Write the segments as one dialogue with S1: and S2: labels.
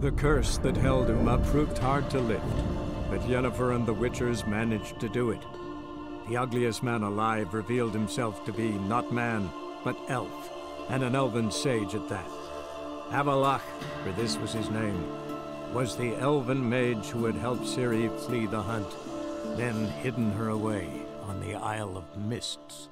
S1: The curse that held Uma proved hard to lift, but Yennefer and the Witchers managed to do it. The ugliest man alive revealed himself to be not man, but elf, and an elven sage at that. Avalach, for this was his name, was the elven mage who had helped Ciri flee the hunt, then hidden her away on the Isle of Mists.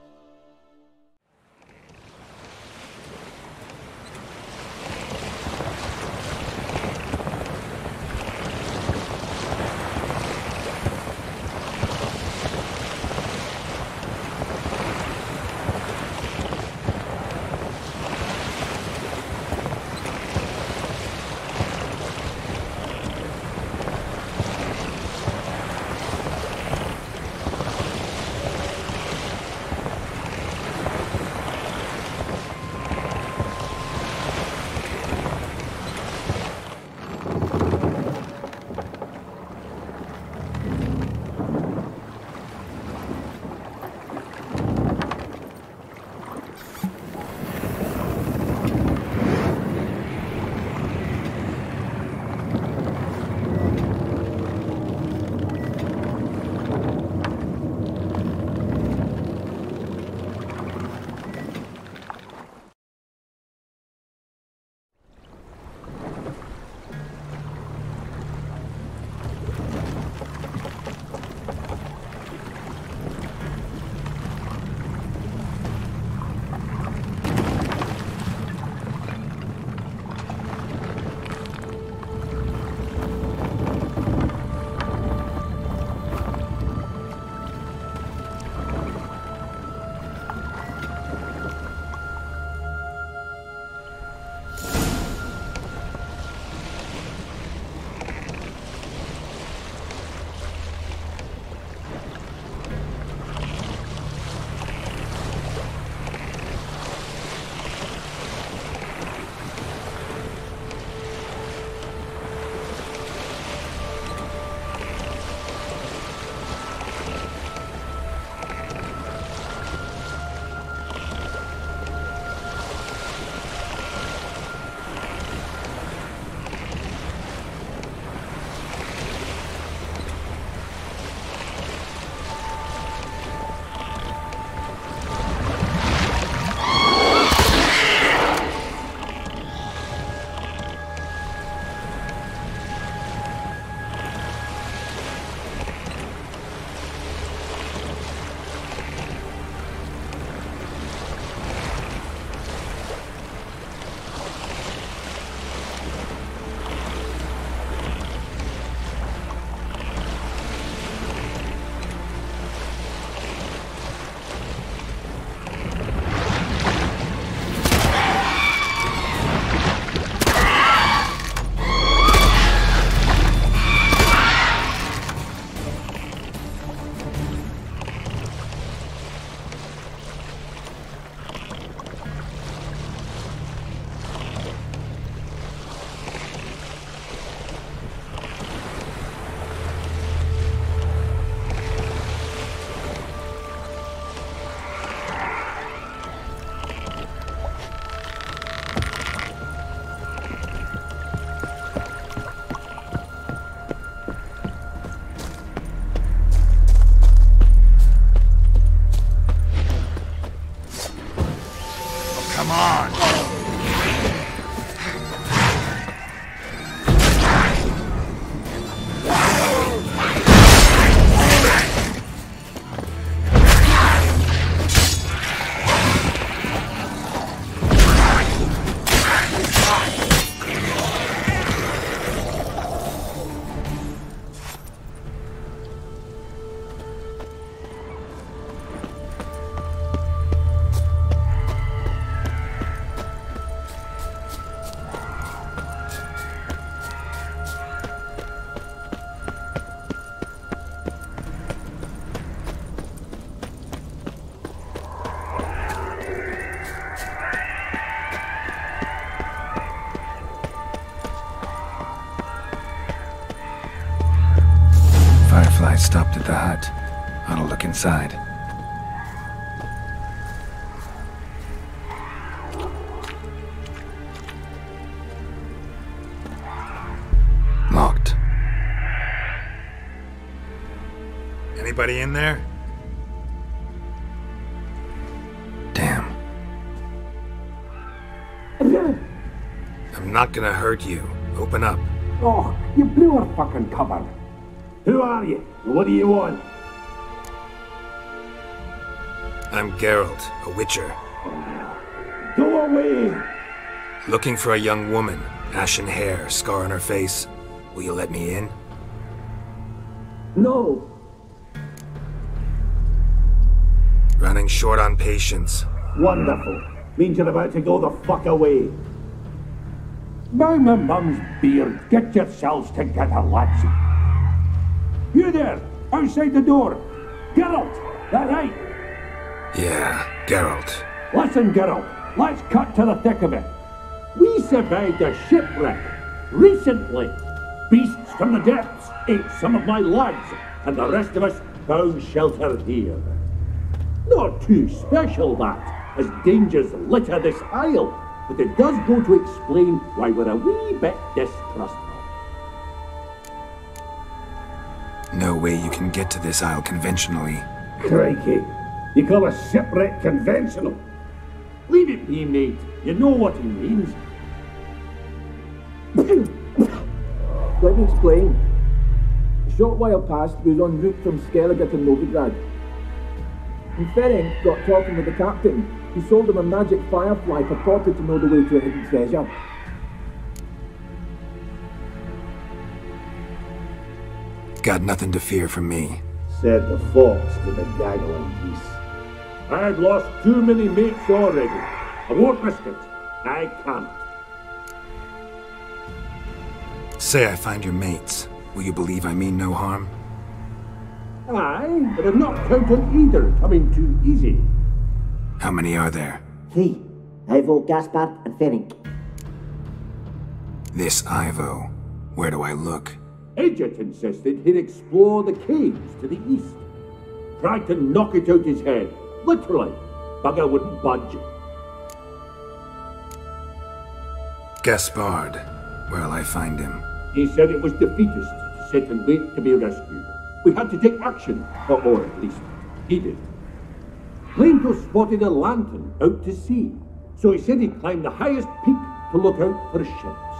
S2: I stopped at the hut. I'll look inside.
S3: Anybody in there?
S2: Damn.
S3: I'm not gonna hurt you. Open up.
S4: Oh, you blew our fucking cover. Who are you? What do you want?
S3: I'm Geralt, a witcher.
S4: Go away!
S3: Looking for a young woman. Ashen hair, scar on her face. Will you let me in?
S4: No.
S3: Running short on patience.
S4: Wonderful. Means you're about to go the fuck away. By my mum's beard, get yourselves together, lads. You there, outside the door. Geralt, that right?
S3: Yeah, Geralt.
S4: Listen, Geralt, let's cut to the thick of it. We survived a shipwreck recently. Beasts from the depths ate some of my lads, and the rest of us found shelter here. Not too special, that, as dangers litter this isle, but it does go to explain why we're a wee bit distrustful.
S2: No way you can get to this isle conventionally.
S4: Crikey, you call a shipwreck conventional? Leave it be, mate. You know what he means.
S5: Let me explain. A short while past, we was en route from Skellige to Novigrad. And Ferenc got talking with the captain, who sold him a magic firefly purported to know the way to a hidden treasure.
S2: Got nothing to fear from me.
S4: Said the fox to the gaggling geese. I've lost too many mates already. I won't risk it. I can't.
S2: Say I find your mates. Will you believe I mean no harm?
S4: Aye, but I'm not counting either coming too easy.
S2: How many are there?
S6: 3. Ivo, Gaspard, and Ferenc.
S2: This Ivo. Where do I look?
S4: Edget insisted he'd explore the caves to the east. Tried to knock it out his head. Literally. Bugger wouldn't budge.
S2: Gaspard. Where'll I find him?
S4: He said it was defeatist to sit and wait to be rescued. We had to take action, or at least, he did. Claimed to have spotted a lantern out to sea, so he said he'd climb the highest peak to look out for ships.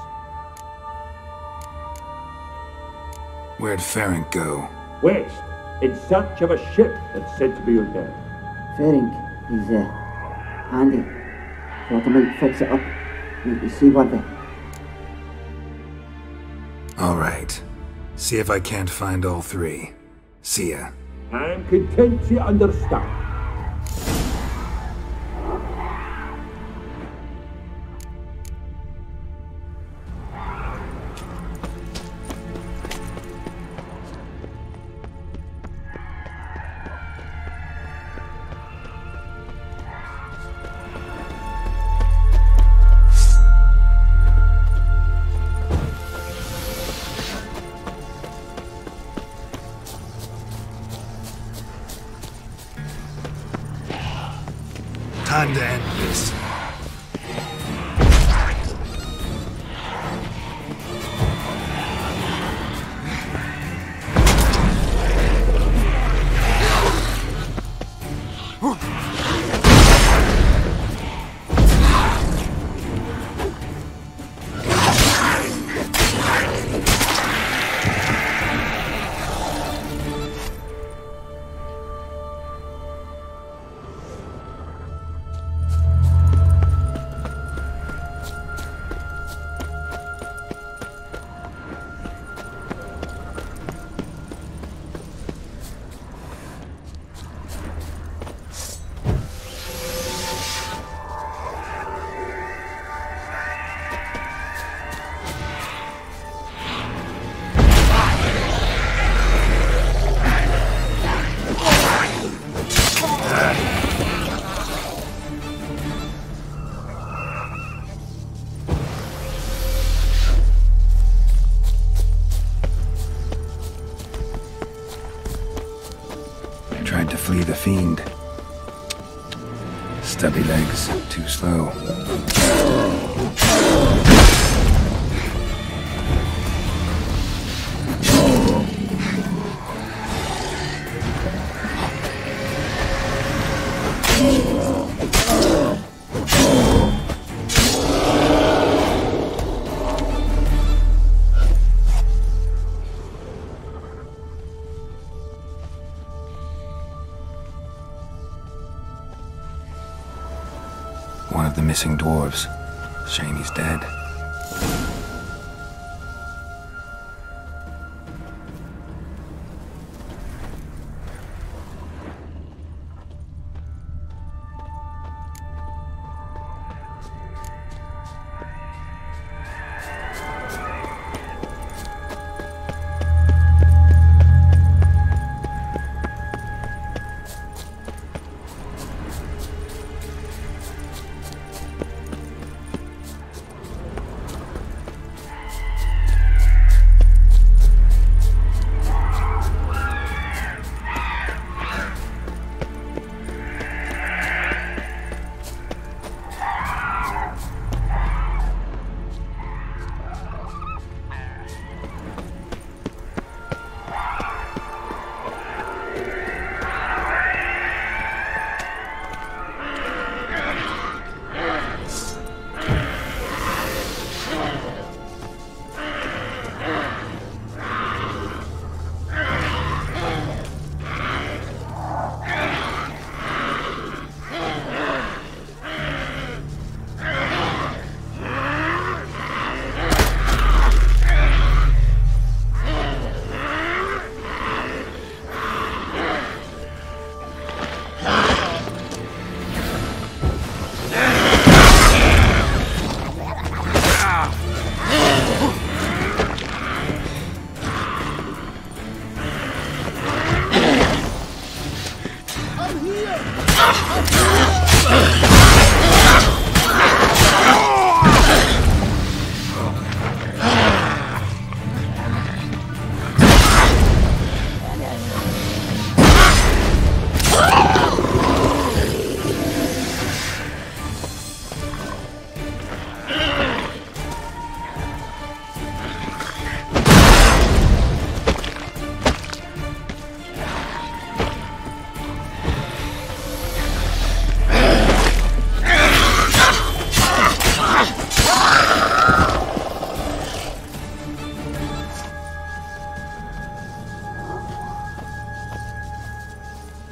S2: Where'd Ferenc go?
S4: West, in search of a ship that's said to be out there.
S6: Ferenc, he's handy. Thought I might fix it up. Make you see what they...
S2: All right. See if I can't find all 3. See ya.
S4: I'm content to understand.
S3: Time to end this.
S2: Tried to flee the fiend. Stubby legs, too slow. missing dwarves. Shame he's dead.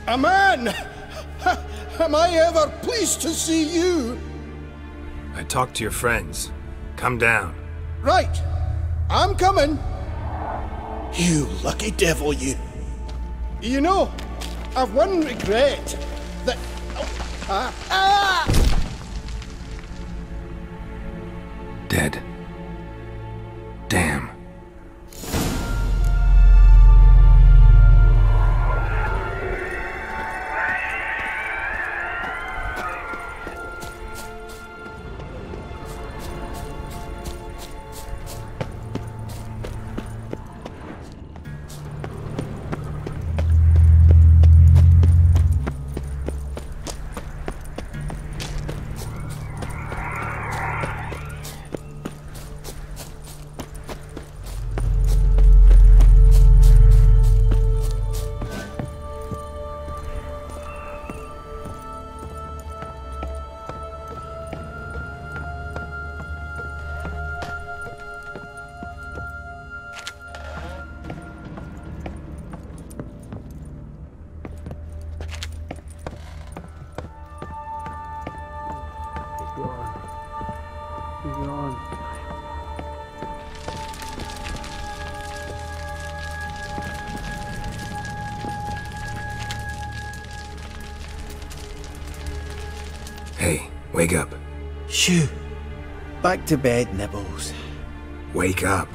S7: A man! Am I ever pleased to see you?
S3: I talked to your friends. Come down.
S7: Right. I'm coming. You lucky devil, you. You know, I've one regret. That...
S2: Dead. Damn.
S3: Hey, wake up.
S7: Shoo. Back to bed, Nibbles.
S3: Wake up.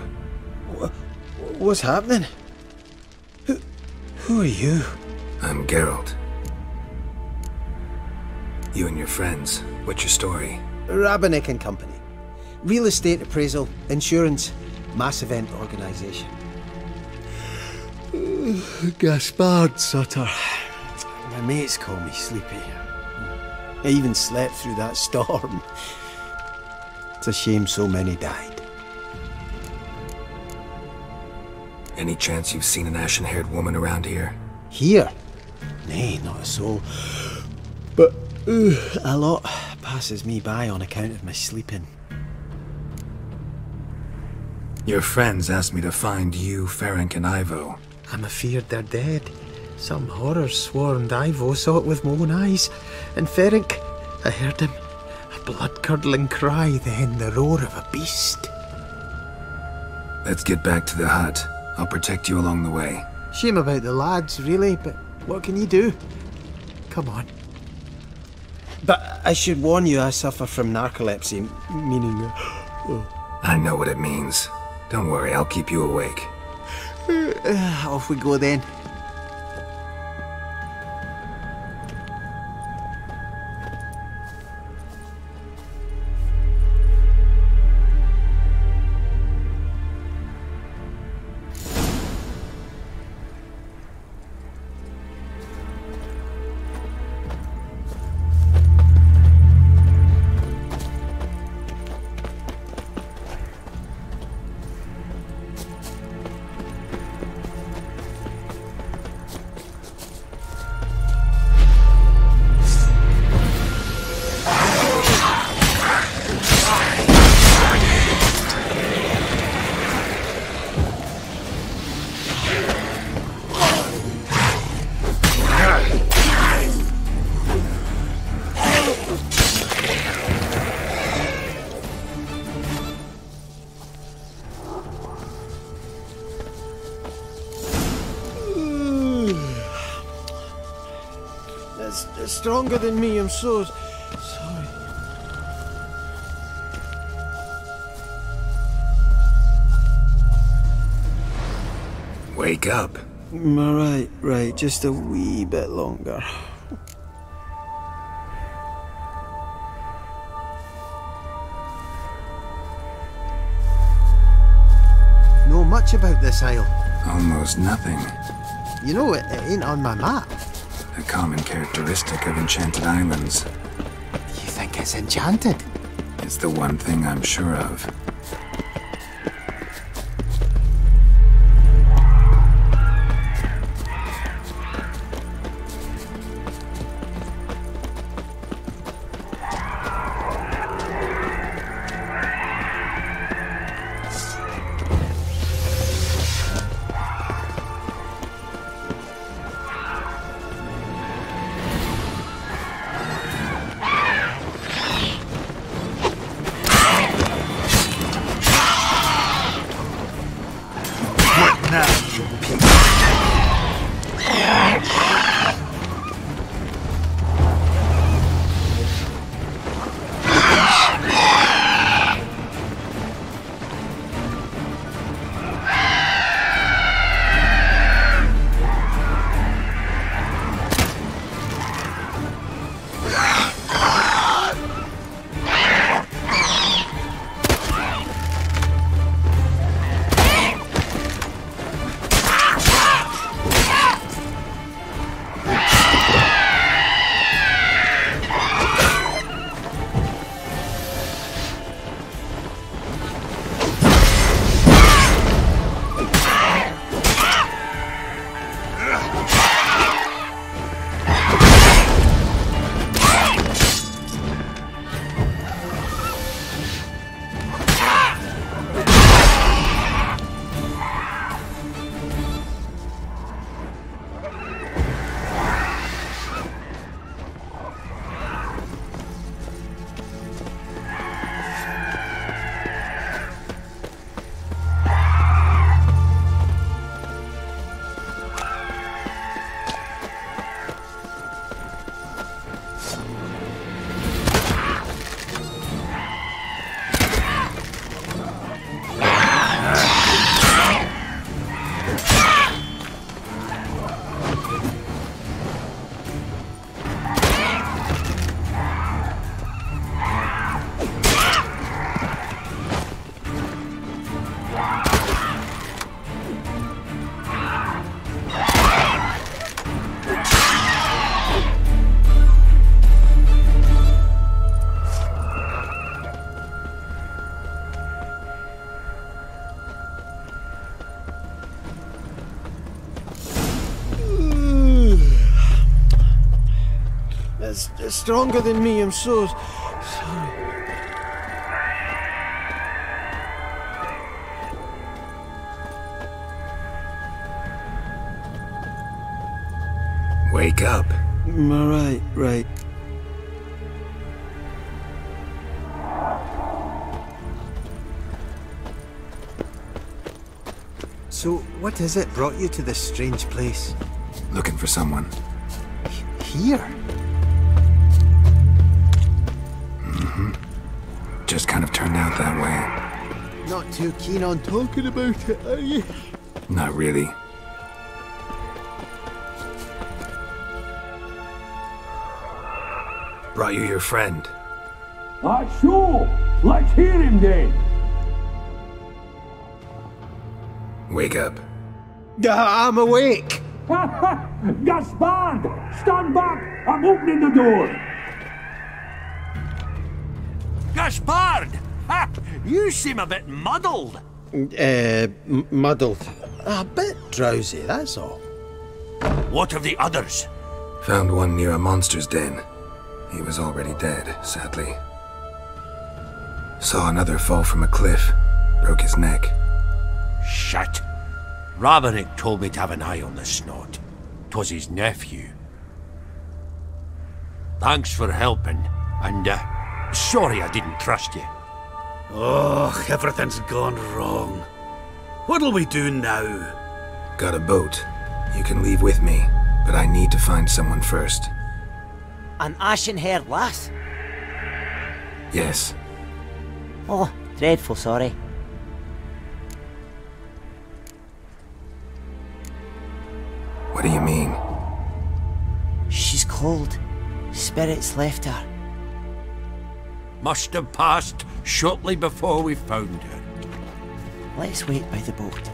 S7: What's happening? Who are you?
S3: I'm Geralt. You and your friends, what's your story?
S8: Rabbinick and Company. Real estate appraisal, insurance, mass event organisation. Gaspard Sutter. My mates call me Sleepy. I even slept through that storm. It's a shame so many died.
S3: Any chance you've seen an ashen-haired woman around here?
S8: Here? Nay, not a soul. But a lot passes me by on account of my sleeping.
S3: Your friends asked me to find you, Ferenc, and Ivo.
S8: I'm afeard they're dead. Some horrors sworn Ivo saw it with my own eyes. And Ferenc, I heard him. A blood blood-curdling cry than the roar of a beast.
S2: Let's get back to the hut. I'll protect you along the way.
S8: Shame about the lads, really, but what can you do? Come on. But I should warn you, I suffer from narcolepsy, meaning...
S2: I know what it means. Don't worry, I'll keep you awake.
S8: Off we go then. It's stronger than me, I'm so sorry.
S2: Wake up.
S8: Right, just a wee bit longer. Know much about this isle?
S2: Almost nothing.
S8: You know, it ain't on my map.
S2: A common characteristic of enchanted islands.
S8: You think it's enchanted?
S2: It's the one thing I'm sure of.
S8: It's stronger than me, I'm so sorry.
S2: Wake up.
S8: Right. So, what is it brought you to this strange place?
S2: Looking for someone.
S8: Here?
S2: Mm-hmm. Just kind of turned out that way.
S8: Not too keen on talking about it, are you?
S2: Not really.
S3: Brought you your friend.
S4: Sure. Let's hear him then.
S3: Wake up.
S8: I'm awake.
S4: Gaspard! Stand back! I'm opening the door!
S9: Gaspard! Ha! You seem a bit muddled.
S8: Muddled. A bit drowsy, that's all.
S9: What of the others?
S3: Found one near a monster's den. He was already dead, sadly. Saw another fall from a cliff. Broke his neck.
S9: Shit. Rabenik told me to have an eye on the snot. 'Twas his nephew. Thanks for helping, and sorry I didn't trust you.
S10: Oh, everything's gone wrong. What'll we do now?
S3: Got a boat. You can leave with me, but I need to find someone first.
S6: An ashen-haired lass?
S3: Yes.
S6: Oh, dreadful sorry.
S3: What do you mean?
S6: She's cold. Spirits left her.
S9: Must have passed shortly before we found her.
S6: Let's wait by the boat.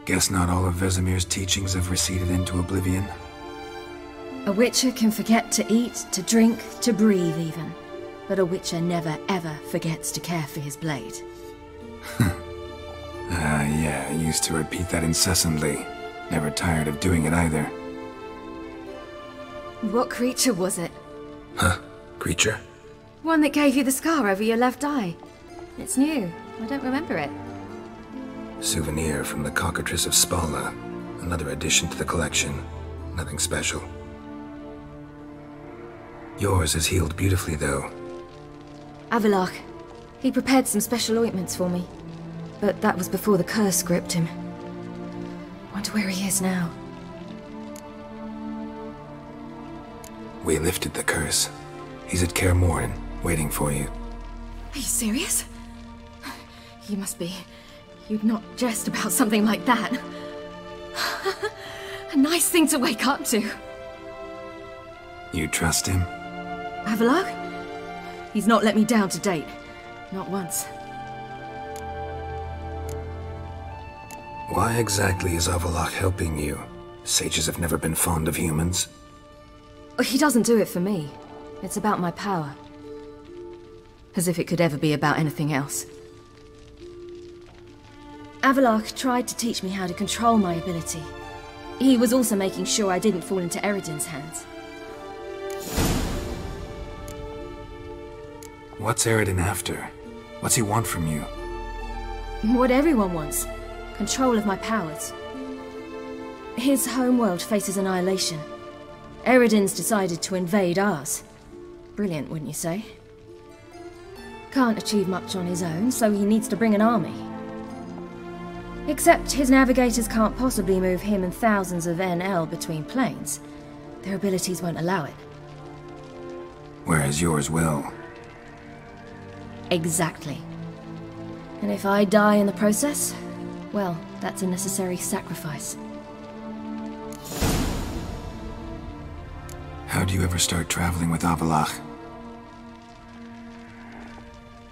S3: Guess not all of Vesemir's teachings have receded into oblivion.
S11: A witcher can forget to eat, to drink, to breathe even. But a witcher never ever forgets to care for his blade.
S2: Yeah, I used to repeat that incessantly. Never tired of doing it either.
S11: What creature was it?
S3: Huh? Creature?
S11: One that gave you the scar over your left eye. It's new. I don't remember it.
S3: Souvenir from the cockatrice of Spalna. Another addition to the collection. Nothing special. Yours is healed beautifully, though.
S11: Avallac'h. He prepared some special ointments for me. But that was before the curse gripped him. Wonder where he is now.
S3: We lifted the curse. He's at Kaer Morhen, waiting for you.
S11: Are you serious? You must be. You'd not jest about something like that. A nice thing to wake up to.
S3: You trust him?
S11: Avallac'h? He's not let me down to date. Not once.
S3: Why exactly is Avallac'h helping you? Sages have never been fond of humans.
S11: He doesn't do it for me. It's about my power. As if it could ever be about anything else. Avallac'h tried to teach me how to control my ability. He was also making sure I didn't fall into Eredin's hands.
S3: What's Eredin after? What's he want from you?
S11: What everyone wants. Control of my powers. His homeworld faces annihilation. Eredin's decided to invade ours. Brilliant, wouldn't you say? Can't achieve much on his own, so he needs to bring an army. Except his navigators can't possibly move him and thousands of NL between planes. Their abilities won't allow it.
S3: Whereas yours will.
S11: Exactly. And if I die in the process, well, that's a necessary sacrifice.
S3: How do you ever start traveling with Avallac'h?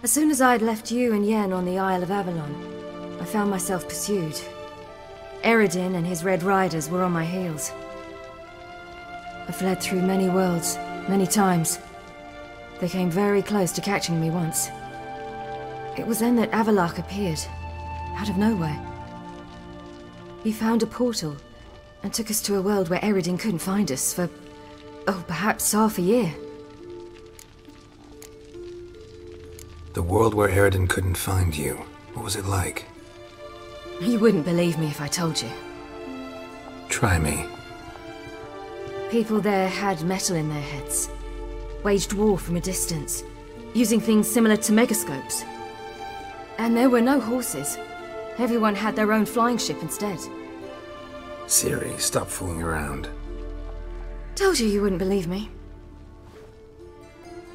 S11: As soon as I'd left you and Yen on the Isle of Avalon, I found myself pursued. Eredin and his Red Riders were on my heels. I fled through many worlds, many times. They came very close to catching me once. It was then that Avallac'h appeared, out of nowhere. He found a portal, and took us to a world where Eredin couldn't find us for, oh, perhaps half a year.
S3: The world where Eredin couldn't find you, what was it like?
S11: You wouldn't believe me if I told you.
S3: Try me.
S11: People there had metal in their heads. Waged war from a distance, using things similar to megascopes. And there were no horses. Everyone had their own flying ship instead.
S3: Ciri, stop fooling around.
S11: Told you wouldn't believe me.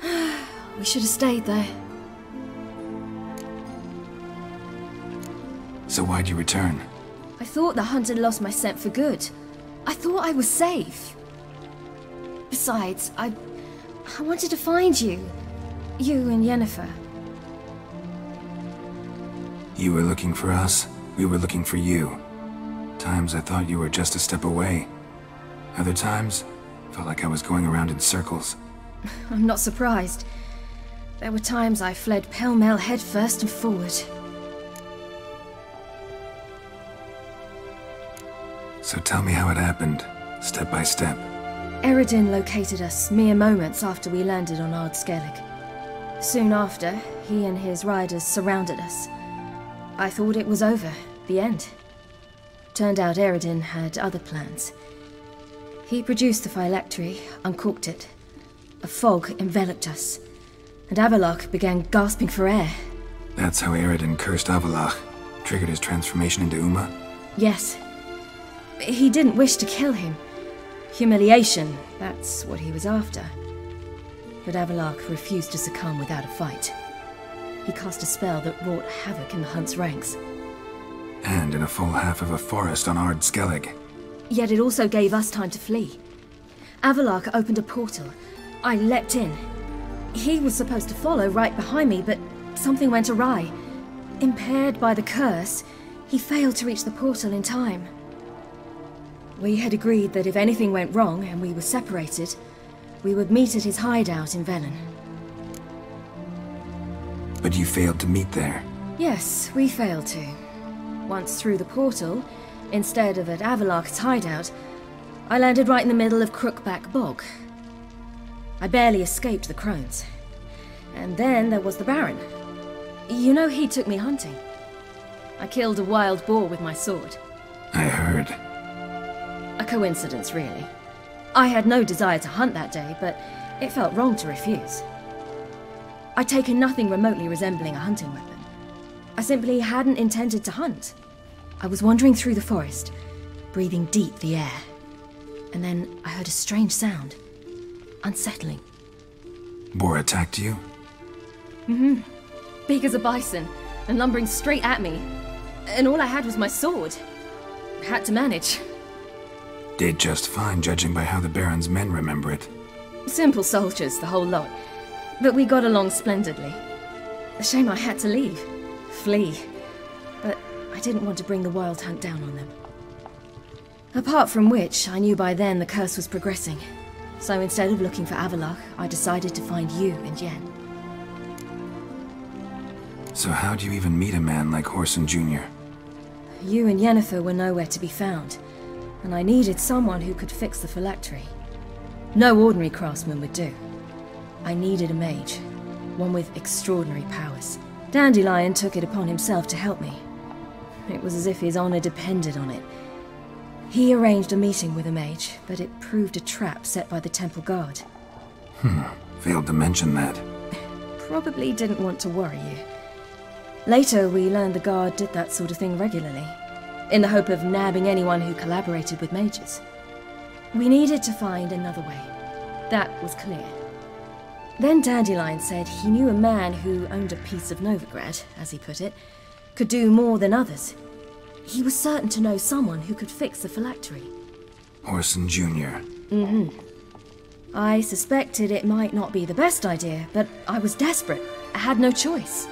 S11: We should have stayed there.
S3: So why'd you return?
S11: I thought the hunt had lost my scent for good. I thought I was safe. Besides, I wanted to find you. You and Yennefer.
S3: You were looking for us, we were looking for you. Times I thought you were just a step away. Other times, felt like I was going around in circles.
S11: I'm not surprised. There were times I fled pell-mell headfirst and forward.
S3: So tell me how it happened, step by step.
S11: Eredin located us mere moments after we landed on Ard Skellig. Soon after, he and his riders surrounded us. I thought it was over, the end. Turned out Eredin had other plans. He produced the phylactery, uncorked it. A fog enveloped us, and Avallac'h began gasping for air.
S3: That's how Eredin cursed Avallac'h, triggered his transformation into Uma?
S11: Yes. He didn't wish to kill him. Humiliation, that's what he was after. But Avallac'h refused to succumb without a fight. He cast a spell that wrought havoc in the Hunt's ranks.
S3: And in a full half of a forest on Ard Skellig.
S11: Yet it also gave us time to flee. Avallac'h opened a portal. I leapt in. He was supposed to follow right behind me, but something went awry. Impaired by the curse, he failed to reach the portal in time. We had agreed that if anything went wrong and we were separated, we would meet at his hideout in Velen.
S3: But you failed to meet there.
S11: Yes, we failed to. Once through the portal, instead of at Avallac'h's hideout, I landed right in the middle of Crookback Bog. I barely escaped the crones. And then there was the Baron. You know, he took me hunting. I killed a wild boar with my sword.
S3: I heard.
S11: A coincidence, really. I had no desire to hunt that day, but it felt wrong to refuse. I'd taken nothing remotely resembling a hunting weapon. I simply hadn't intended to hunt. I was wandering through the forest, breathing deep the air. And then I heard a strange sound. Unsettling.
S3: Boar attacked you?
S11: Mm-hmm. Big as a bison, and lumbering straight at me. And all I had was my sword. Had to manage.
S3: Did just fine, judging by how the Baron's men remember it.
S11: Simple soldiers, the whole lot. But we got along splendidly. A shame I had to leave. Flee. But I didn't want to bring the wild hunt down on them. Apart from which, I knew by then the curse was progressing. So instead of looking for Avallac'h, I decided to find you and Yen.
S3: So how'd you even meet a man like Whoreson Jr.?
S11: You and Yennefer were nowhere to be found, and I needed someone who could fix the phylactery. No ordinary craftsman would do. I needed a mage, one with extraordinary powers. Dandelion took it upon himself to help me. It was as if his honor depended on it. He arranged a meeting with a mage, but it proved a trap set by the temple guard.
S3: Failed to mention that.
S11: Probably didn't want to worry you. Later, we learned the guard did that sort of thing regularly, in the hope of nabbing anyone who collaborated with mages. We needed to find another way. That was clear. Then Dandelion said he knew a man who owned a piece of Novigrad, as he put it, could do more than others. He was certain to know someone who could fix the phylactery.
S3: Whoreson Jr.
S11: Mm-hmm. I suspected it might not be the best idea, but I was desperate. I had no choice.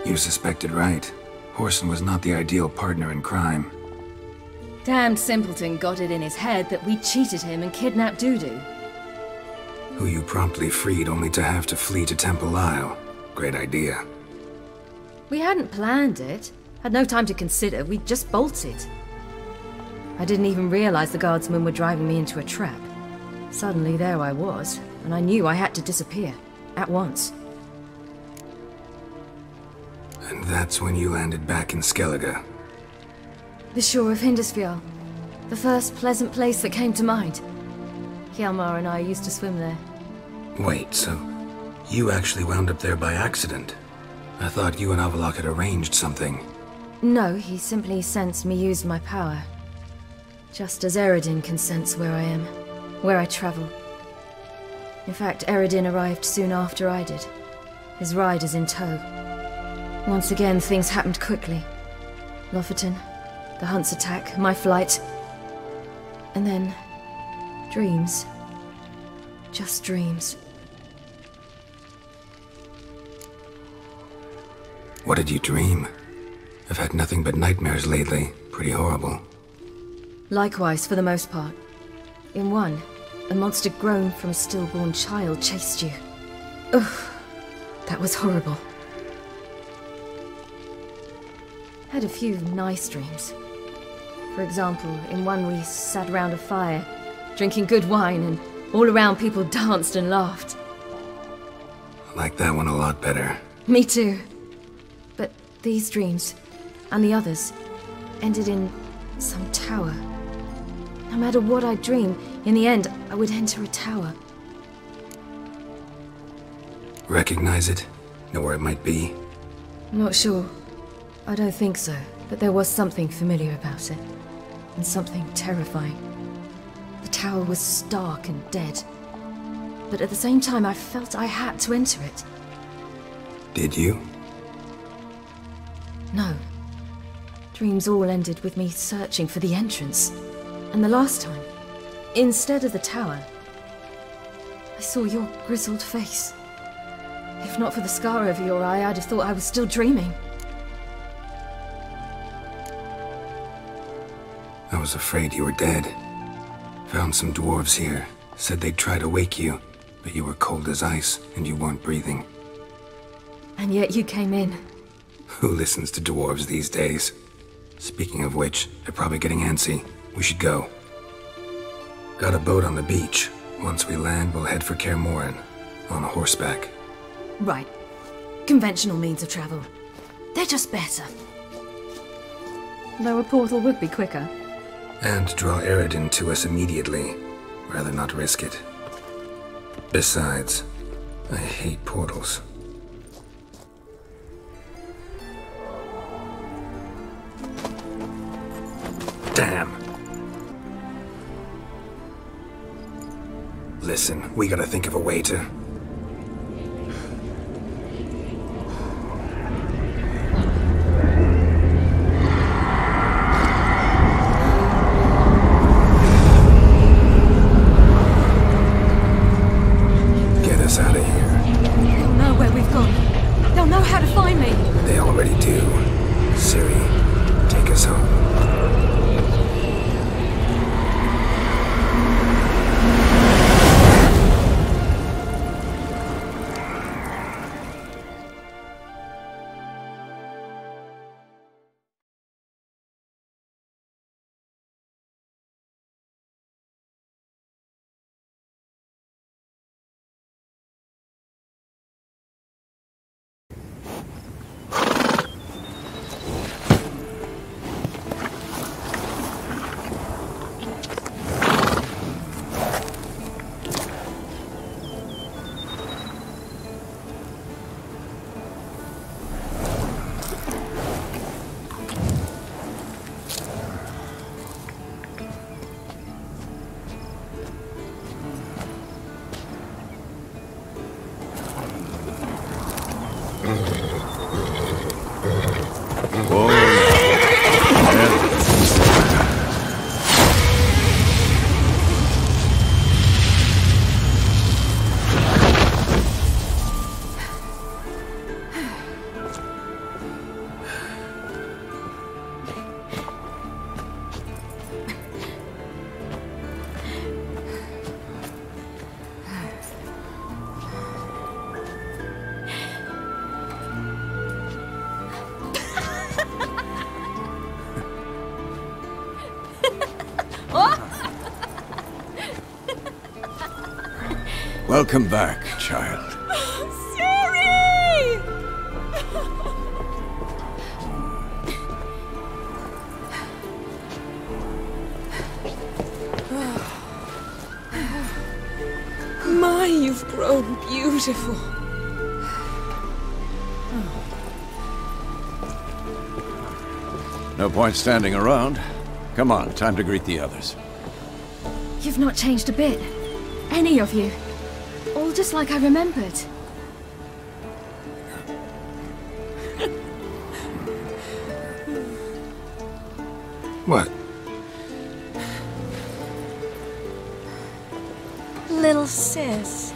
S3: You suspected right. Whoreson was not the ideal partner in crime.
S11: Damned simpleton got it in his head that we cheated him and kidnapped Dudu.
S3: Who you promptly freed only to have to flee to Temple Isle. Great idea.
S11: We hadn't planned it. Had no time to consider. We just bolted. I didn't even realize the guardsmen were driving me into a trap. Suddenly there I was, and I knew I had to disappear. At once.
S3: And that's when you landed back in Skellige.
S11: The shore of Hindisfjall. The first pleasant place that came to mind. Hjalmar and I used to swim there.
S3: Wait, so you actually wound up there by accident? I thought you and Avallac'h had arranged something.
S11: No, he simply sensed me used my power. Just as Eredin can sense where I am, where I travel. In fact, Eredin arrived soon after I did. His riders in tow. Once again, things happened quickly. Lofoten, the hunt's attack, my flight. And then, dreams. Just dreams.
S3: What did you dream? I've had nothing but nightmares lately. Pretty horrible.
S11: Likewise, for the most part. In one, a monster grown from a stillborn child chased you. Ugh, that was horrible. Had a few nice dreams. For example, in one we sat around a fire, drinking good wine, and all around people danced and laughed.
S3: I like that one a lot better.
S11: Me too. But these dreams, and the others, ended in some tower. No matter what I dream, in the end, I would enter a tower.
S3: Recognize it? Know where it might be?
S11: Not sure. I don't think so, but there was something familiar about it. And something terrifying. The tower was stark and dead. But at the same time, I felt I had to enter it.
S3: Did you?
S11: No. Dreams all ended with me searching for the entrance. And the last time, instead of the tower, I saw your grizzled face. If not for the scar over your eye, I'd have thought I was still dreaming.
S3: I was afraid you were dead. Found some dwarves here. Said they'd try to wake you, but you were cold as ice and you weren't breathing.
S11: And yet you came in.
S3: Who listens to dwarves these days? Speaking of which, they're probably getting antsy. We should go. Got a boat on the beach. Once we land, we'll head for Kaer Morhen. On horseback.
S11: Right. Conventional means of travel. They're just better. Though a portal would be quicker.
S3: And draw Eredin to us immediately. Rather not risk it. Besides, I hate portals. Damn. Listen, we gotta think of a way to... Get us out of here.
S11: They'll know where we've gone. They'll know how to find me.
S3: They already do. Siri, take us home.
S2: Welcome back, child.
S11: Siri!
S12: My, you've grown beautiful.
S2: No point standing around. Come on, time to greet the others.
S11: You've not changed a bit. Any of you. All just like I remembered.
S3: What?
S12: Little sis.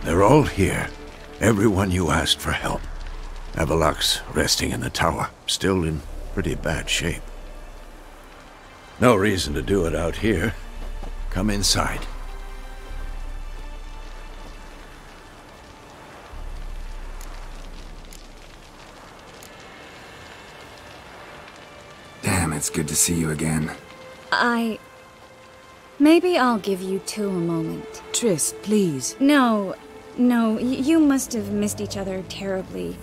S2: They're all here. Everyone you asked for help. Avalok's resting in the tower, still in pretty bad shape. No reason to do it out here. Come inside.
S3: Damn, it's good to see you again.
S13: Maybe I'll give you two a moment.
S12: Triss, please.
S13: No, you must have missed each other terribly.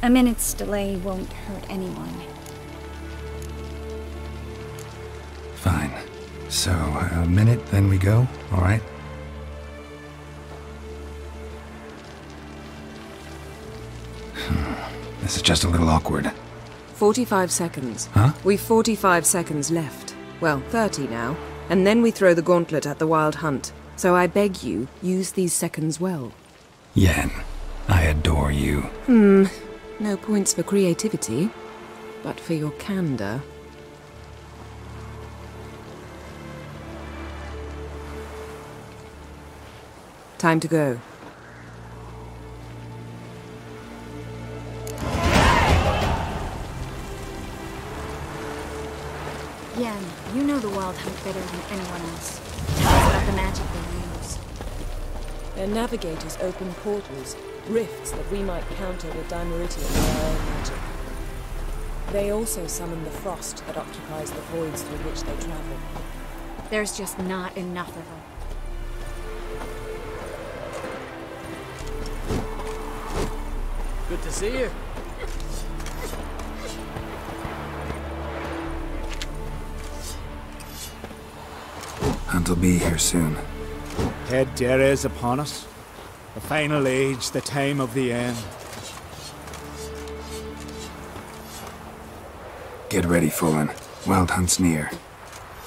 S13: A minute's delay won't hurt anyone.
S3: Fine. So, a minute, then we go, all right? This is just a little awkward.
S12: 45 seconds.
S3: Huh?
S12: We've 45 seconds left. Well, 30 now. And then we throw the gauntlet at the Wild Hunt. So I beg you, use these seconds well.
S3: Yen, I adore you.
S12: No points for creativity, but for your candor. Time to go.
S13: Yen, you know the Wild Hunt better than anyone else. Tell us about the magic they use.
S12: Their navigators open portals, rifts that we might counter with Dimeritium or our own magic. They also summon the frost that occupies the voids through which they travel.
S13: There's just not enough of them.
S14: Good to see you.
S3: Hunt'll be here soon.
S15: Head Dere is upon us. The final age, the time of the end.
S3: Get ready, Fullen. Wild Hunt's near.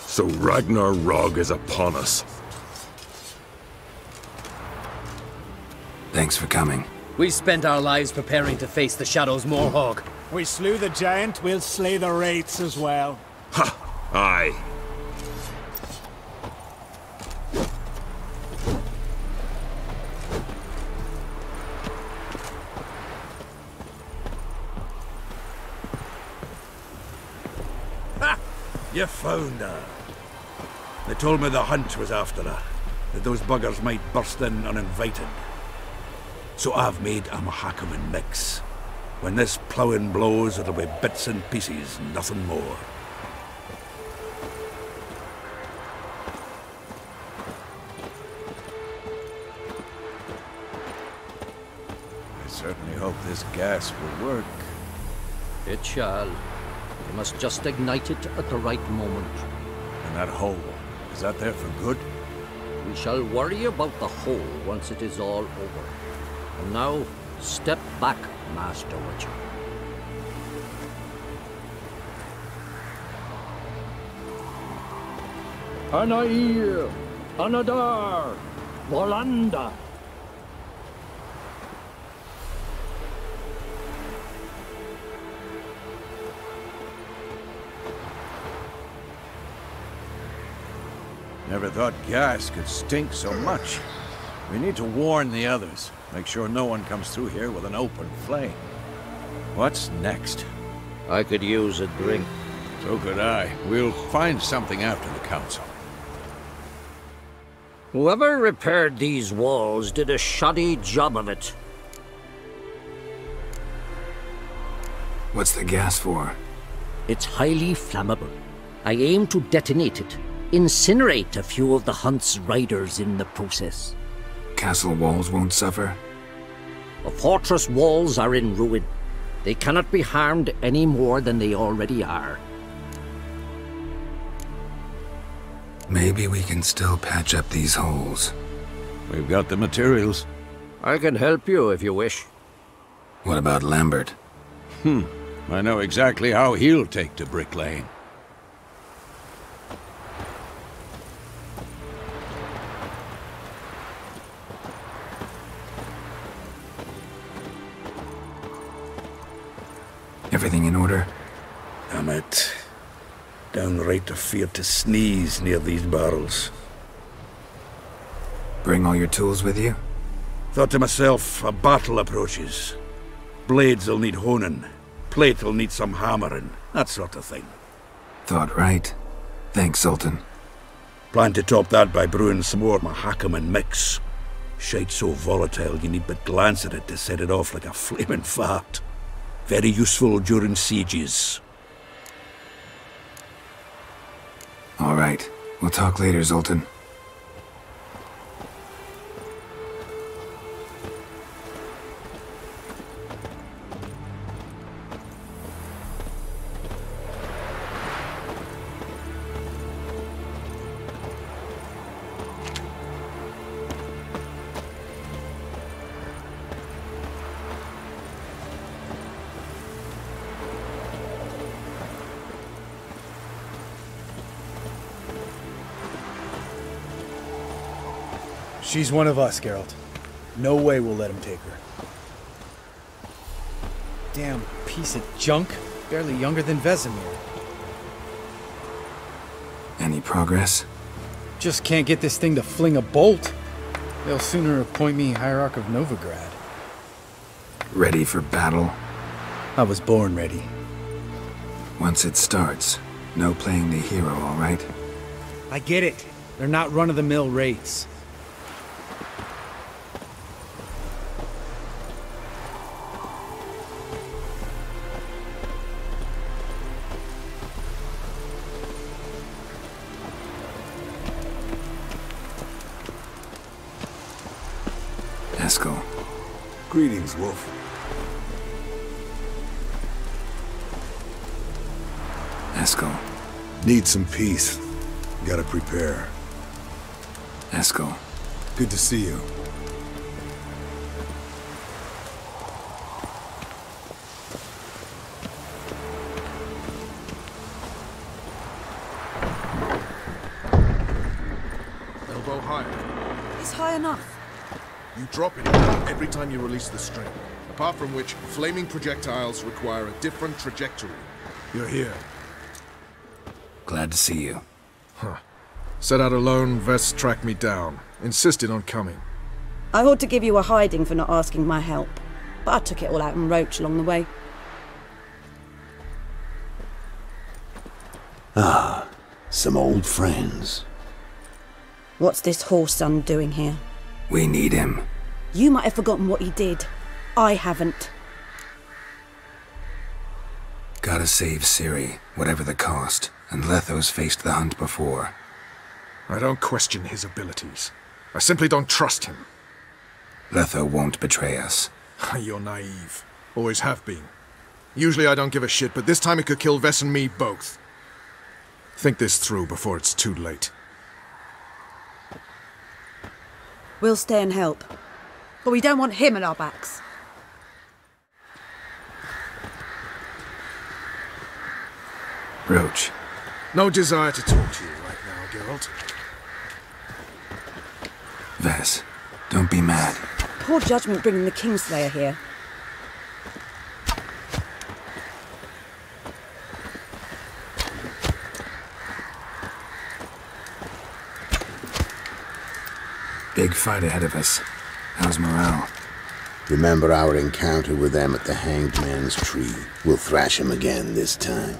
S16: So Ragnarok is upon us.
S3: Thanks for coming.
S14: We spent our lives preparing to face the Shadow's Moorhog.
S15: We slew the giant, we'll slay the wraiths as well.
S16: Ha! Aye.
S10: Ha! You found her. They told me the hunt was after her, that those buggers might burst in uninvited. So I've made a Mahakaman mix. When this ploughing blows, it'll be bits and pieces, nothing more.
S2: I certainly hope this gas will work.
S14: It shall. You must just ignite it at the right moment.
S2: And that hole, is that there for good?
S14: We shall worry about the hole once it is all over. And now, step back, Master Witcher.
S4: Anair, Anadar, Volanda.
S2: Never thought gas could stink so much. We need to warn the others. Make sure no one comes through here with an open flame. What's next?
S14: I could use a drink.
S2: So could I. We'll find something after the council.
S14: Whoever repaired these walls did a shoddy job of it.
S3: What's the gas for?
S14: It's highly flammable. I aim to detonate it. Incinerate a few of the Hunt's riders in the process.
S3: Castle walls won't suffer?
S14: The fortress walls are in ruin. They cannot be harmed any more than they already are.
S3: Maybe we can still patch up these holes.
S2: We've got the materials.
S14: I can help you if you wish.
S3: What about Lambert?
S2: I know exactly how he'll take to bricklaying.
S3: Everything in order?
S10: Damn it. Downright afeard to sneeze near these barrels.
S3: Bring all your tools with you?
S10: Thought to myself, a battle approaches. Blades'll need honing. Plate'll need some hammering. That sort of thing.
S3: Thought right. Thanks, Sultan.
S10: Plan to top that by brewing some more Mahakaman mix. Shite so volatile you need but glance at it to set it off like a flaming fart. Very useful during sieges.
S3: All right. We'll talk later, Zoltan.
S15: She's one of us, Geralt. No way we'll let him take her. Damn piece of junk. Barely younger than Vesemir.
S3: Any progress?
S15: Just can't get this thing to fling a bolt. They'll sooner appoint me Hierarch of Novigrad.
S3: Ready for battle?
S15: I was born ready.
S3: Once it starts, no playing the hero, all right?
S15: I get it. They're not run-of-the-mill wraiths.
S3: Eskel.
S17: Greetings, Wolf.
S3: Eskel.
S17: Need some peace. Gotta prepare.
S3: Eskel.
S17: Good to see you.
S18: Elbow higher.
S19: It's high enough.
S18: You drop it every time you release the string. Apart from which, flaming projectiles require a different trajectory.
S17: You're here.
S3: Glad to see you.
S18: Huh. Set out alone, Vess tracked me down. Insisted on coming.
S19: I ought to give you a hiding for not asking my help, but I took it all out in Roach along the way.
S2: Ah, some old friends.
S19: What's this horse-son doing here?
S3: We need him.
S19: You might have forgotten what he did. I haven't.
S3: Gotta save Ciri, whatever the cost, and Letho's faced the hunt before.
S18: I don't question his abilities. I simply don't trust him.
S3: Letho won't betray us.
S18: You're naive. Always have been. Usually I don't give a shit, but this time it could kill Vess and me both. Think this through before it's too late.
S19: We'll stay and help. But we don't want him at our backs.
S3: Roach.
S18: No desire to talk to you right now, Geralt.
S3: Vess, don't be mad.
S19: Poor judgment bringing the Kingslayer here.
S3: Big fight ahead of us. How's morale?
S2: Remember our encounter with them at the Hanged Man's Tree. We'll thrash him again this time.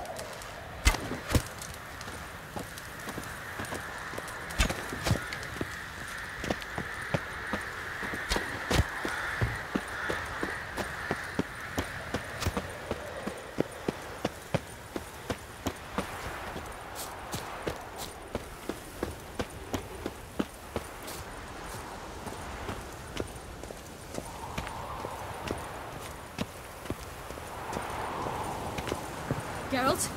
S11: Geralt?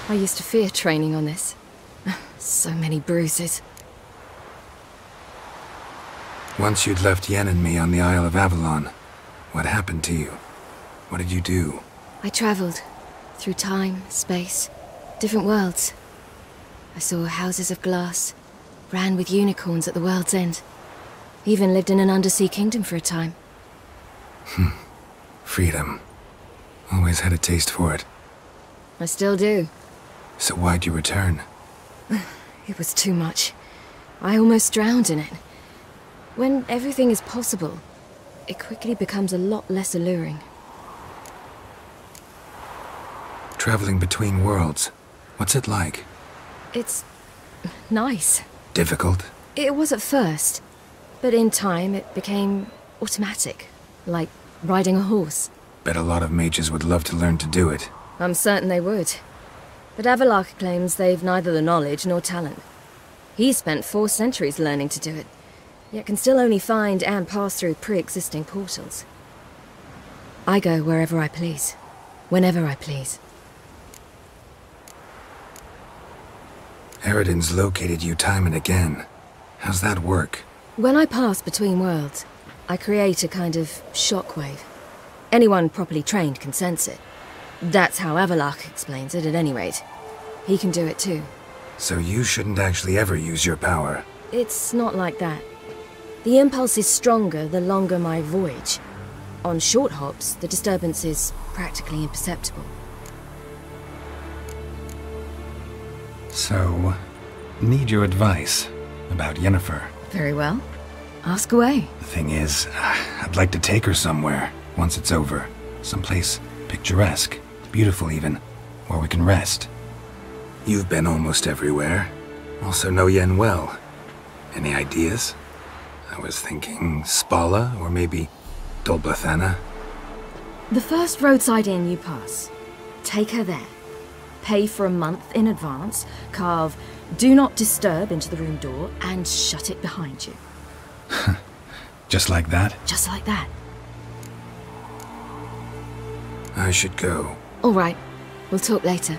S11: I used to fear training on this. So many bruises.
S3: Once you'd left Yen and me on the Isle of Avalon, what happened to you? What did you do?
S11: I travelled. Through time, space, different worlds. I saw houses of glass, ran with unicorns at the world's end. Even lived in an undersea kingdom for a time.
S3: Freedom. Always had a taste for it.
S11: I still do.
S3: So why'd you return?
S11: It was too much. I almost drowned in it. When everything is possible, it quickly becomes a lot less alluring.
S3: Traveling between worlds. What's it like?
S11: It's nice.
S3: Difficult?
S11: It was at first, but in time it became automatic, like riding a horse.
S3: Bet a lot of mages would love to learn to do it.
S11: I'm certain they would. But Avallac'h claims they've neither the knowledge nor talent. He's spent 4 centuries learning to do it, yet can still only find and pass through pre-existing portals. I go wherever I please, whenever I please.
S3: Eredin's located you time and again. How's that work?
S11: When I pass between worlds, I create a kind of shockwave. Anyone properly trained can sense it. That's how Avallac'h explains it, at any rate. He can do it too.
S3: So you shouldn't actually ever use your power.
S11: It's not like that. The impulse is stronger the longer my voyage. On short hops, the disturbance is practically imperceptible.
S3: So, need your advice about Yennefer.
S11: Very well. Ask away.
S3: The thing is, I'd like to take her somewhere, once it's over. Someplace picturesque, beautiful even, where we can rest. You've been almost everywhere. Also know Yen well. Any ideas? I was thinking Spala, or maybe Dol Blathanna.
S11: The first roadside inn you pass. Take her there. Pay for a month in advance, carve Do not disturb into the room door and shut it behind you.
S15: Just like that?
S11: Just like that.
S3: I should go.
S11: All right. We'll talk later.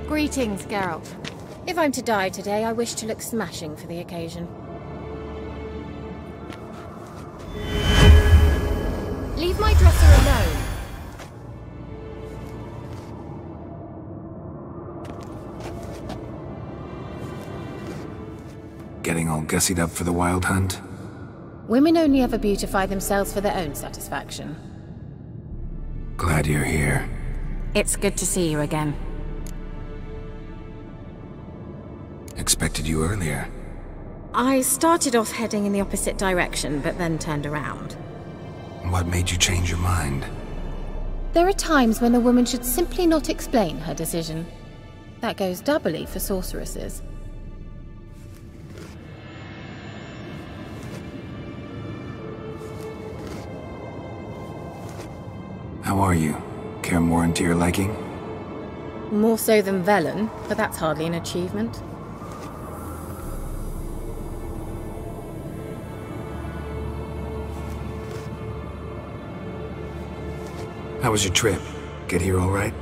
S20: Greetings, Geralt. If I'm to die today, I wish to look smashing for the occasion. Leave my dresser alone.
S3: Getting all gussied up for the wild hunt?
S20: Women only ever beautify themselves for their own satisfaction.
S3: Glad you're here.
S20: It's good to see you again.
S3: Expected you earlier.
S20: I started off heading in the opposite direction, but then turned around.
S3: What made you change your mind?
S20: There are times when a woman should simply not explain her decision. That goes doubly for sorceresses.
S3: How are you? Care more into your liking?
S20: More so than Velen, but that's hardly an achievement.
S3: How was your trip? Get here all right?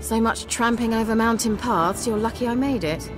S20: So much tramping over mountain paths, you're lucky I made it.